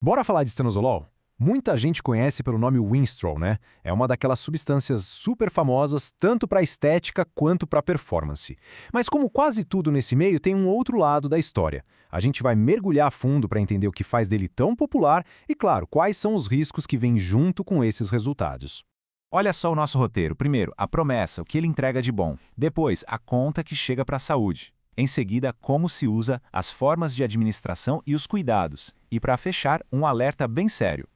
Bora falar de estanozolol? Muita gente conhece pelo nome Winstrol, né? É uma daquelas substâncias super famosas tanto para estética quanto para performance. Mas como quase tudo nesse meio tem um outro lado da história. A gente vai mergulhar a fundo para entender o que faz dele tão popular e, claro, quais são os riscos que vêm junto com esses resultados. Olha só o nosso roteiro. Primeiro, a promessa, o que ele entrega de bom. Depois, a conta que chega para a saúde. Em seguida, como se usa, as formas de administração e os cuidados. E para fechar, um alerta bem sério.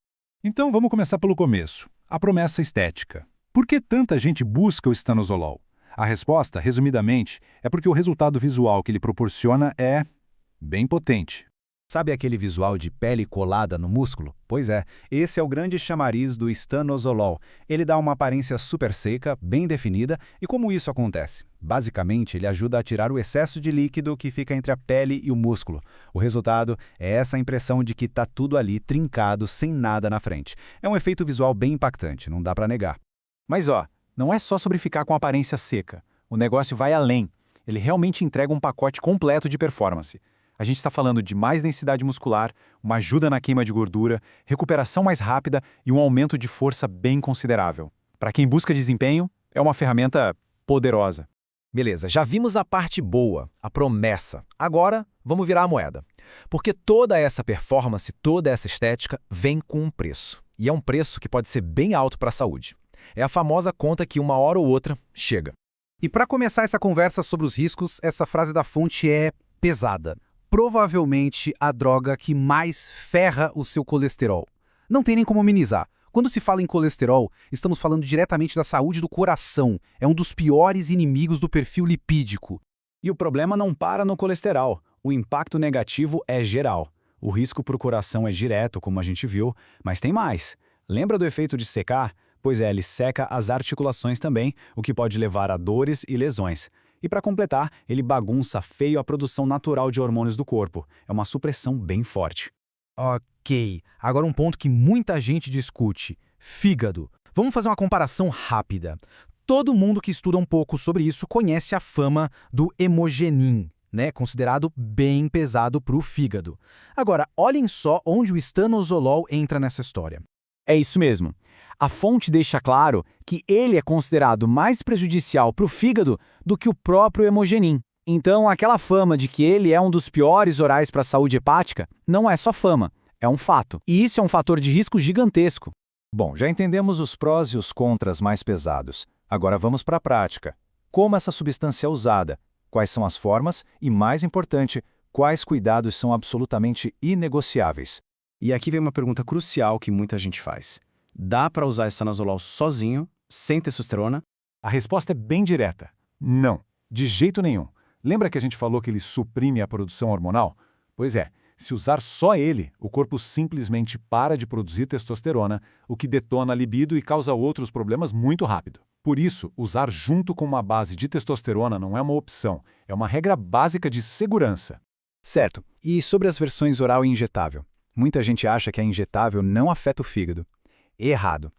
Então vamos começar pelo começo. A promessa estética. Por que tanta gente busca o estanozolol? A resposta, resumidamente, é porque o resultado visual que ele proporciona é bem potente. Sabe aquele visual de pele colada no músculo? Pois é, esse é o grande chamariz do estanozolol. Ele dá uma aparência super seca, bem definida, e como isso acontece? Basicamente, ele ajuda a tirar o excesso de líquido que fica entre a pele e o músculo. O resultado é essa impressão de que está tudo ali trincado, sem nada na frente. É um efeito visual bem impactante, não dá para negar. Mas não é só sobre ficar com a aparência seca. O negócio vai além. Ele realmente entrega um pacote completo de performance. A gente está falando de mais densidade muscular, uma ajuda na queima de gordura, recuperação mais rápida e um aumento de força bem considerável. Para quem busca desempenho, é uma ferramenta poderosa. Beleza, já vimos a parte boa, a promessa. Agora, vamos virar a moeda. Porque toda essa performance, toda essa estética vem com um preço. E é um preço que pode ser bem alto para a saúde. É a famosa conta que uma hora ou outra chega. E para começar essa conversa sobre os riscos, essa frase da fonte é pesada. Provavelmente a droga que mais ferra o seu colesterol. Não tem nem como minimizar. Quando se fala em colesterol, estamos falando diretamente da saúde do coração. É um dos piores inimigos do perfil lipídico. E o problema não para no colesterol. O impacto negativo é geral. O risco para o coração é direto, como a gente viu, mas tem mais. Lembra do efeito de secar? Pois é, ele seca as articulações também, o que pode levar a dores e lesões. E para completar, ele bagunça feio a produção natural de hormônios do corpo. É uma supressão bem forte. Ok, agora um ponto que muita gente discute. Fígado. Vamos fazer uma comparação rápida. Todo mundo que estuda um pouco sobre isso conhece a fama do hemogenin, né? Considerado bem pesado para o fígado. Agora, olhem só onde o estanozolol entra nessa história. É isso mesmo. A fonte deixa claro que ele é considerado mais prejudicial para o fígado do que o próprio hemogenin. Então, aquela fama de que ele é um dos piores orais para a saúde hepática não é só fama, é um fato. E isso é um fator de risco gigantesco. Bom, já entendemos os prós e os contras mais pesados. Agora vamos para a prática. Como essa substância é usada? Quais são as formas? E, mais importante, quais cuidados são absolutamente inegociáveis? E aqui vem uma pergunta crucial que muita gente faz. Dá para usar estanozolol sozinho, sem testosterona? A resposta é bem direta. Não, de jeito nenhum. Lembra que a gente falou que ele suprime a produção hormonal? Pois é, se usar só ele, o corpo simplesmente para de produzir testosterona, o que detona a libido e causa outros problemas muito rápido. Por isso, usar junto com uma base de testosterona não é uma opção, é uma regra básica de segurança. Certo. E sobre as versões oral e injetável? Muita gente acha que a injetável não afeta o fígado. Errado.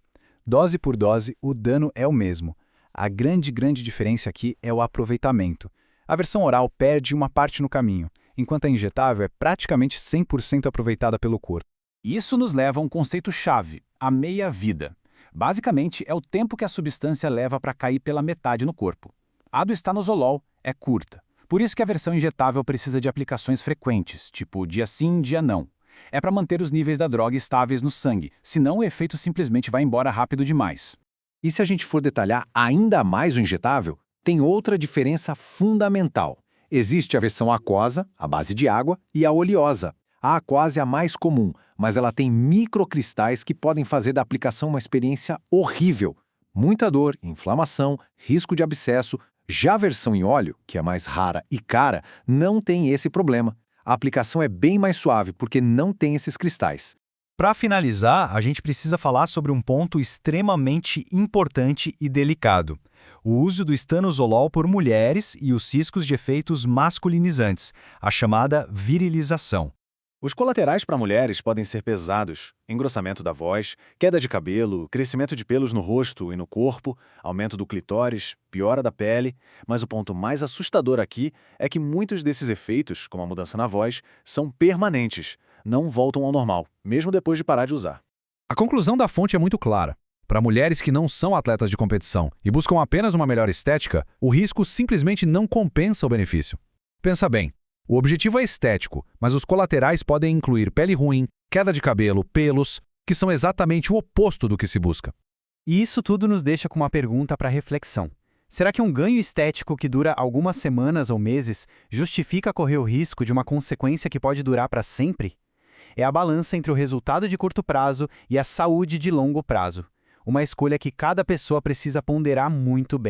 Dose por dose, o dano é o mesmo. A grande diferença aqui é o aproveitamento. A versão oral perde uma parte no caminho, enquanto a injetável é praticamente 100% aproveitada pelo corpo. Isso nos leva a um conceito-chave, a meia-vida. Basicamente, é o tempo que a substância leva para cair pela metade no corpo. A do estanozolol é curta. Por isso que a versão injetável precisa de aplicações frequentes, tipo dia sim, dia não. É para manter os níveis da droga estáveis no sangue, senão o efeito simplesmente vai embora rápido demais. E se a gente for detalhar ainda mais o injetável, tem outra diferença fundamental. Existe a versão aquosa, à base de água, e a oleosa. A aquosa é a mais comum, mas ela tem microcristais que podem fazer da aplicação uma experiência horrível. Muita dor, inflamação, risco de abscesso. Já a versão em óleo, que é mais rara e cara, não tem esse problema. A aplicação é bem mais suave porque não tem esses cristais. Para finalizar, a gente precisa falar sobre um ponto extremamente importante e delicado. O uso do estanozolol por mulheres e os riscos de efeitos masculinizantes, a chamada virilização. Os colaterais para mulheres podem ser pesados: engrossamento da voz, queda de cabelo, crescimento de pelos no rosto e no corpo, aumento do clitóris, piora da pele. Mas o ponto mais assustador aqui é que muitos desses efeitos, como a mudança na voz, são permanentes. não voltam ao normal, mesmo depois de parar de usar. A conclusão da fonte é muito clara. Para mulheres que não são atletas de competição e buscam apenas uma melhor estética, o risco simplesmente não compensa o benefício. Pensa bem, o objetivo é estético, mas os colaterais podem incluir pele ruim, queda de cabelo, pelos, que são exatamente o oposto do que se busca. E isso tudo nos deixa com uma pergunta para reflexão. Será que um ganho estético que dura algumas semanas ou meses justifica correr o risco de uma consequência que pode durar para sempre? É a balança entre o resultado de curto prazo e a saúde de longo prazo. Uma escolha que cada pessoa precisa ponderar muito bem.